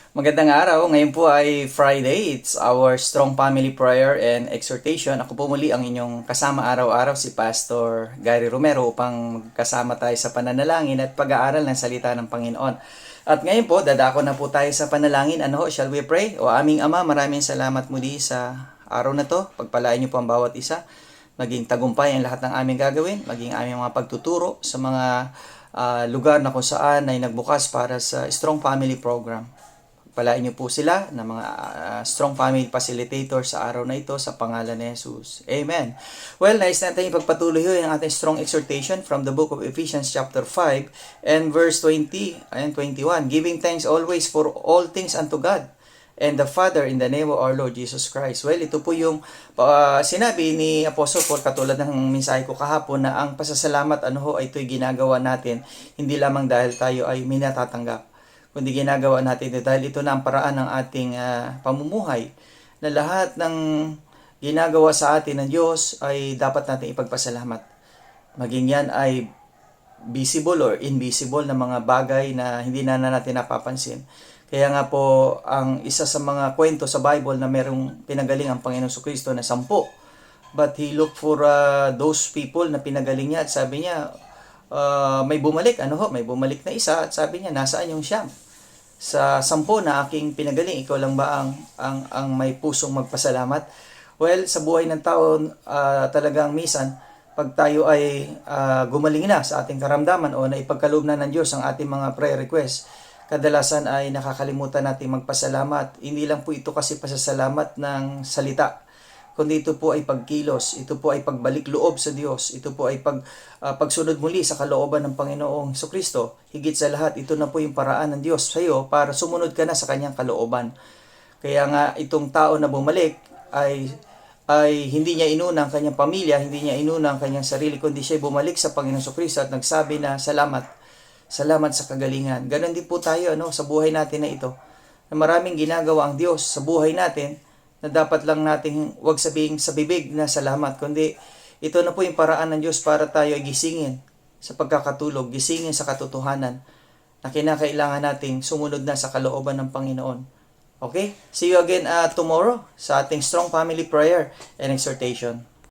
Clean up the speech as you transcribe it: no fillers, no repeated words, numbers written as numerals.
Magandang araw. Ngayon po ay Friday. It's our Strong Family Prayer and Exhortation. Ako po muli ang inyong kasama araw-araw, si Pastor Gary Romero, upang magkasama tayo sa pananalangin at pag-aaral ng salita ng Panginoon. At ngayon po, dadako na po tayo sa panalangin. Shall we pray? O aming Ama, maraming salamat muli sa araw na to. Pagpalain niyo po ang bawat isa. Maging tagumpay ang lahat ng aming gagawin. Maging aming mga pagtuturo sa mga lugar na kung saan ay nagbukas para sa Strong Family Program. Palain niyo po sila ng mga Strong Family Facilitator sa araw na ito sa pangalan ni Jesus. Amen. Well, nais natin ipagpatuloy ang ating strong exhortation from the book of Ephesians chapter 5 and verse 20 and 21. Giving thanks always for all things unto God and the Father in the name of our Lord Jesus Christ. Well, ito po yung sinabi ni Apostle Paul katulad ng mensahe ko kahapon na ang pasasalamat ito'y ginagawa natin hindi lamang dahil tayo ay minatatanggap, kundi ginagawa natin ito dahil ito na ang paraan ng ating pamumuhay, na lahat ng ginagawa sa atin ng Diyos ay dapat natin ipagpasalamat. Maging yan ay visible or invisible na mga bagay na hindi na natin napapansin. Kaya nga po, ang isa sa mga kwento sa Bible na merong pinagaling ang Panginoon Kristo na 10. But He looked for those people na pinagaling niya at sabi niya, may bumalik, may bumalik na isa at sabi niya, nasaan yung siyam? Sa 10 na aking pinagaling, ikaw lang ba ang may pusong magpasalamat? Well, sa buhay ng tao, talagang minsan, pag tayo ay gumaling na sa ating karamdaman o naipagkaloob na ng Diyos ang ating mga prayer request, kadalasan ay nakakalimutan natin magpasalamat. Hindi lang po ito kasi pasasalamat ng salita, kundi ito po ay pagkilos, ito po ay pagbalik loob sa Diyos, ito po ay pagsunod muli sa kalooban ng Panginoong Kristo. Higit sa lahat, ito na po yung paraan ng Diyos sa iyo para sumunod ka na sa kanyang kalooban. Kaya nga itong tao na bumalik ay hindi niya inuna ang kanyang pamilya, hindi niya inuna ang kanyang sarili, kundi siya bumalik sa Panginoong Kristo at nagsabi na salamat sa kagalingan. Ganon din po tayo sa buhay natin na ito, na maraming ginagawa ang Diyos sa buhay natin na dapat lang nating huwag sabihin sa bibig na salamat, kundi ito na po yung paraan ng Diyos para tayo ay gisingin sa pagkakatulog, gisingin sa katotohanan na kinakailangan nating sumunod na sa kalooban ng Panginoon. Okay? See you again tomorrow sa ating Strong Family Prayer and Exhortation.